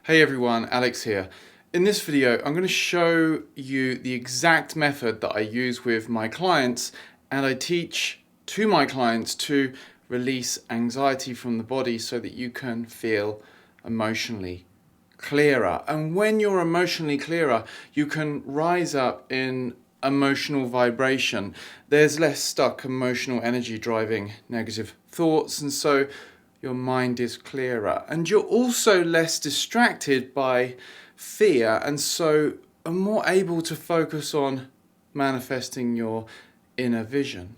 Hey everyone, Alex here. In this video, I'm going to show you the exact method that I use with my clients, and I teach to my clients to release anxiety from the body so that you can feel emotionally clearer. And when you're emotionally clearer, you can rise up in emotional vibration. There's less stuck emotional energy driving negative thoughts, and so your mind is clearer. And you're also less distracted by fear, and so are more able to focus on manifesting your inner vision.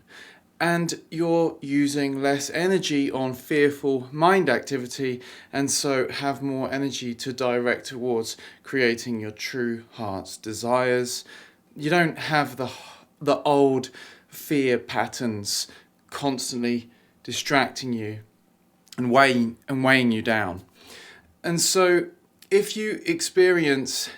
And you're using less energy on fearful mind activity, and so have more energy to direct towards creating your true heart's desires. You don't have the old fear patterns constantly distracting you and weighing you down. And so if you experience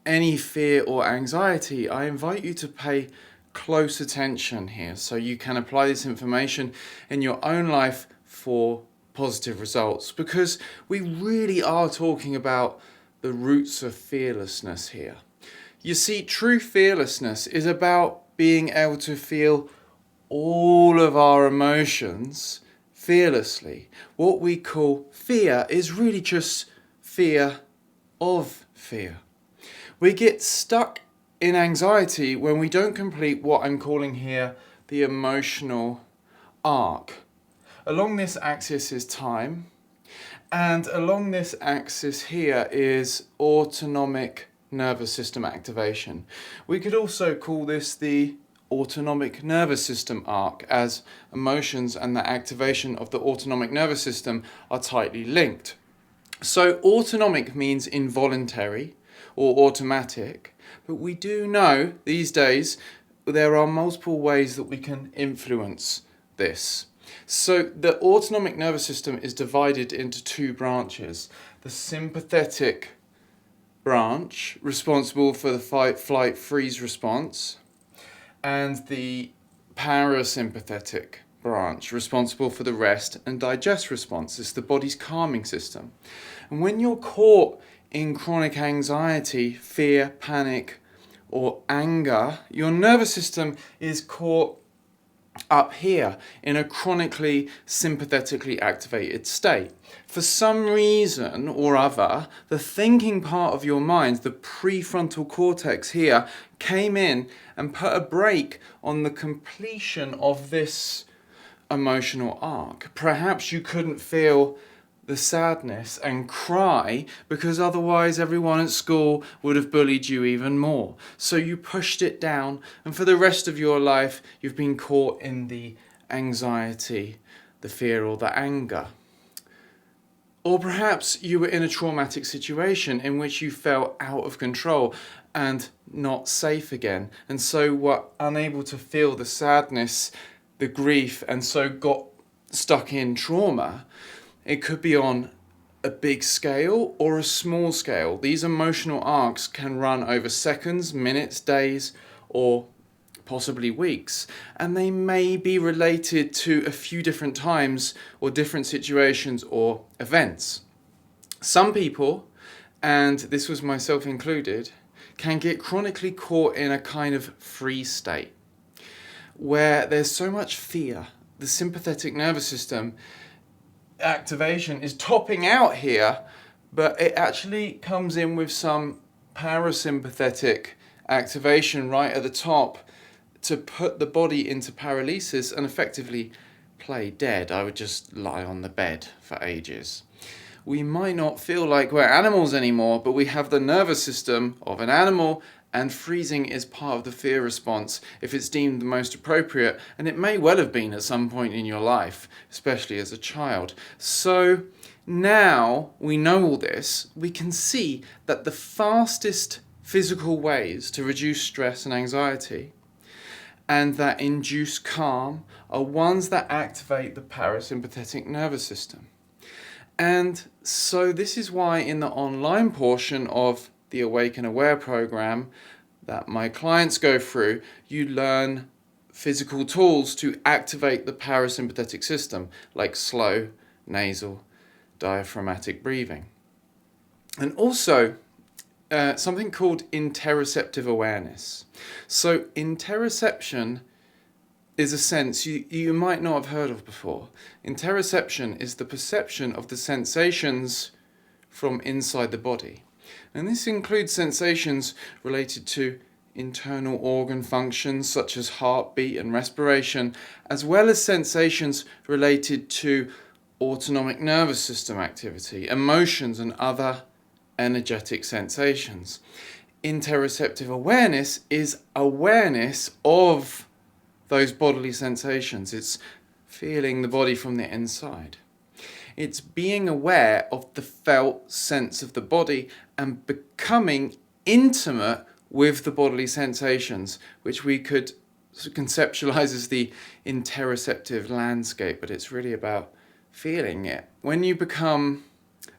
any fear or anxiety, I invite you to pay close attention here so you can apply this information in your own life for positive results, because we really are talking about the roots of fearlessness here. You see, true fearlessness is about being able to feel all of our emotions fearlessly. What we call fear is really just fear of fear. We get stuck in anxiety when we don't complete what I'm calling here the emotional arc. Along this axis is time, and along this axis here is autonomic nervous system activation. We could also call this the autonomic nervous system arc, as emotions and the activation of the autonomic nervous system are tightly linked. So autonomic means involuntary or automatic, but we do know these days there are multiple ways that we can influence this. So the autonomic nervous system is divided into two branches. The sympathetic branch, responsible for the fight, flight, freeze response, and the parasympathetic branch, responsible for the rest and digest response. It's the body's calming system. And when you're caught in chronic anxiety, fear, panic, or anger, your nervous system is caught up here in a chronically sympathetically activated state. For some reason or other, the thinking part of your mind, the prefrontal cortex here, came in and put a brake on the completion of this emotional arc. Perhaps you couldn't feel the sadness and cry because otherwise everyone at school would have bullied you even more. So you pushed it down, and for the rest of your life you've been caught in the anxiety, the fear, or the anger. Or perhaps you were in a traumatic situation in which you felt out of control and not safe again, and so were unable to feel the sadness, the grief, and so got stuck in trauma. It could be on a big scale or a small scale. These emotional arcs can run over seconds, minutes, days, or possibly weeks, and they may be related to a few different times or different situations or events. Some people, and this was myself included, can get chronically caught in a kind of freeze state where there's so much fear. The sympathetic nervous system activation is topping out here, but it actually comes in with some parasympathetic activation right at the top to put the body into paralysis and effectively play dead. I would just lie on the bed for ages. We might not feel like we're animals anymore, but we have the nervous system of an animal, and freezing is part of the fear response if it's deemed the most appropriate, and it may well have been at some point in your life, especially as a child. So now we know all this, we can see that the fastest physical ways to reduce stress and anxiety and that induce calm are ones that activate the parasympathetic nervous system. And so this is why in the online portion of the Awake and Aware program that my clients go through, you learn physical tools to activate the parasympathetic system, like slow, nasal, diaphragmatic breathing. And also something called interoceptive awareness. So interoception is a sense you might not have heard of before. Interoception is the perception of the sensations from inside the body. And this includes sensations related to internal organ functions such as heartbeat and respiration, as well as sensations related to autonomic nervous system activity, emotions, and other energetic sensations. Interoceptive awareness is awareness of those bodily sensations. It's feeling the body from the inside. It's being aware of the felt sense of the body and becoming intimate with the bodily sensations, which we could conceptualize as the interoceptive landscape, but it's really about feeling it. When you become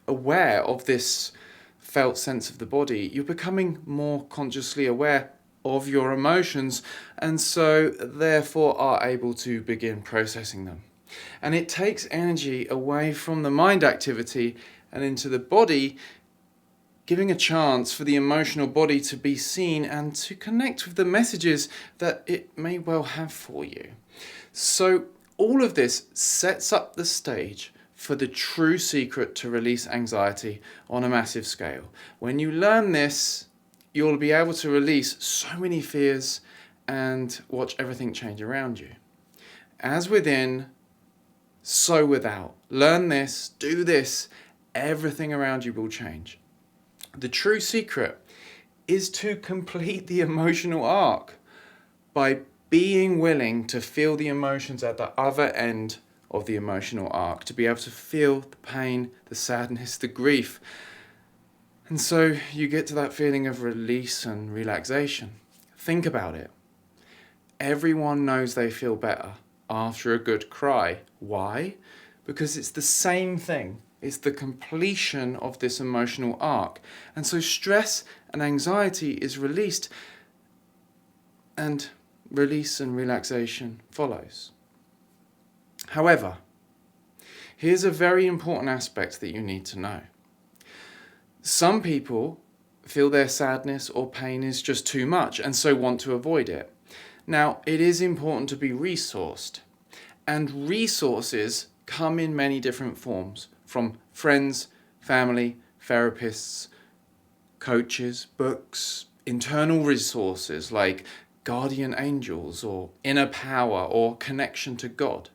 aware of this felt sense of the body, you're becoming more consciously aware of your emotions, and so therefore are able to begin processing them. And it takes energy away from the mind activity and into the body, giving a chance for the emotional body to be seen and to connect with the messages that it may well have for you. So all of this sets up the stage for the true secret to release anxiety on a massive scale. When you learn this, you'll be able to release so many fears and watch everything change around you. As within, so without. Learn this, do this, everything around you will change. The true secret is to complete the emotional arc by being willing to feel the emotions at the other end of the emotional arc, to be able to feel the pain, the sadness, the grief. And so you get to that feeling of release and relaxation. Think about it. Everyone knows they feel better after a good cry. Why? Because it's the same thing. It's the completion of this emotional arc. And so stress and anxiety is released, and release and relaxation follows. However, here's a very important aspect that you need to know. Some people feel their sadness or pain is just too much and so want to avoid it. Now, it is important to be resourced, and resources come in many different forms, from friends, family, therapists, coaches, books, internal resources like guardian angels or inner power or connection to God.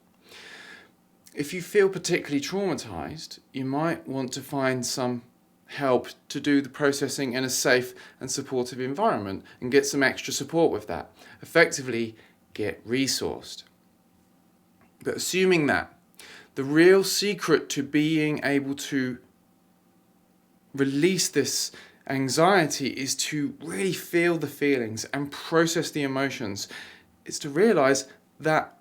If you feel particularly traumatized, you might want to find some help to do the processing in a safe and supportive environment and get some extra support with that. Effectively, get resourced. But assuming that, the real secret to being able to release this anxiety is to really feel the feelings and process the emotions. It's to realize that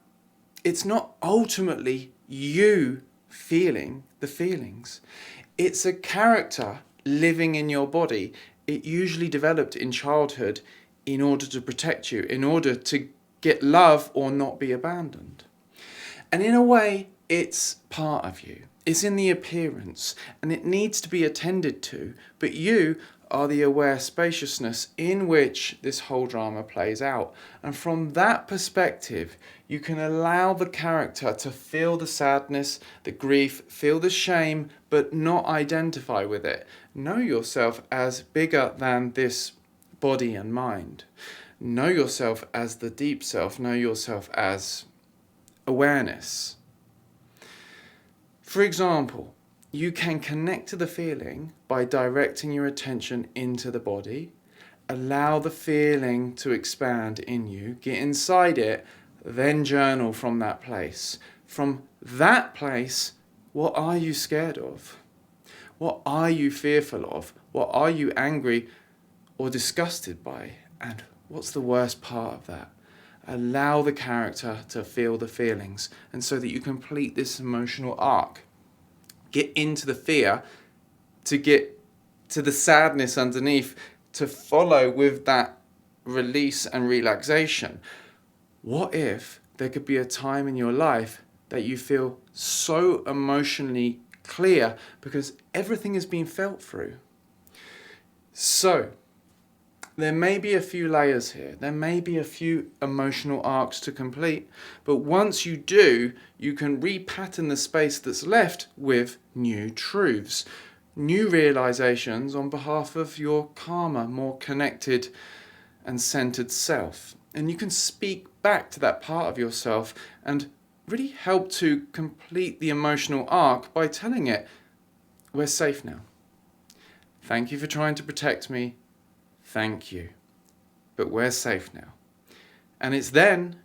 it's not ultimately you feeling the feelings. It's a character living in your body. It usually developed in childhood in order to protect you, in order to get love or not be abandoned. And in a way, it's part of you. It's in the appearance, and it needs to be attended to, but you are the aware spaciousness in which this whole drama plays out. And from that perspective, you can allow the character to feel the sadness, the grief, feel the shame, but not identify with it. Know yourself as bigger than this body and mind. Know yourself as the deep self. Know yourself as awareness. For example, you can connect to the feeling by directing your attention into the body. Allow the feeling to expand in you. Get inside it, then journal from that place. From that place, what are you scared of? What are you fearful of? What are you angry or disgusted by? And what's the worst part of that? Allow the character to feel the feelings, and so that you complete this emotional arc. Get into the fear to get to the sadness underneath, to follow with that release and relaxation. What if there could be a time in your life that you feel so emotionally clear because everything has been felt through? So, there may be a few layers here. There may be a few emotional arcs to complete. But once you do, you can repattern the space that's left with new truths, new realizations on behalf of your calmer, more connected and centered self. And you can speak back to that part of yourself and really help to complete the emotional arc by telling it, we're safe now. Thank you for trying to protect me. Thank you. But we're safe now. And it's then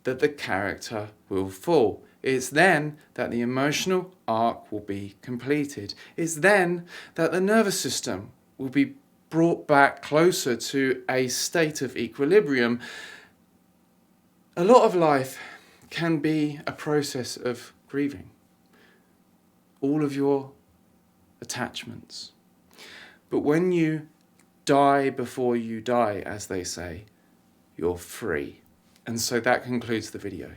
that the character will fall. It's then that the emotional arc will be completed. It's then that the nervous system will be brought back closer to a state of equilibrium. A lot of life can be a process of grieving. All of your attachments. But when you die before you die, as they say, you're free. And so that concludes the video.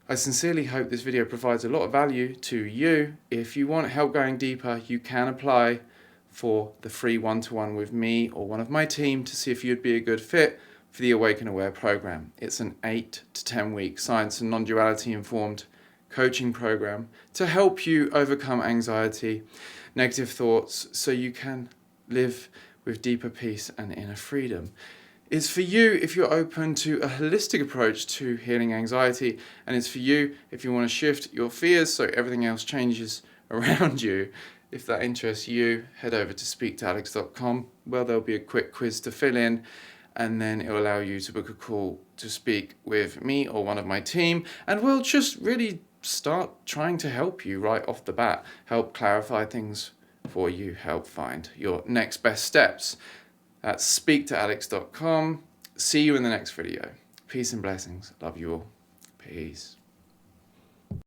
I sincerely hope this video provides a lot of value to you. If you want help going deeper, you can apply for the free one-to-one with me or one of my team to see if you'd be a good fit for the Awaken Aware program. It's an 8 to 10 week science and non-duality informed coaching program to help you overcome anxiety, negative thoughts, so you can live with deeper peace and inner freedom. It's for you if you're open to a holistic approach to healing anxiety, and it's for you if you want to shift your fears so everything else changes around you. If that interests you, head over to speaktoalex.com, where there'll be a quick quiz to fill in, and then it will allow you to book a call to speak with me or one of my team, and we'll just really start trying to help you right off the bat, help clarify things for you, help find your next best steps. That's speaktoalex.com. See you in the next video. Peace and blessings. Love you all. Peace.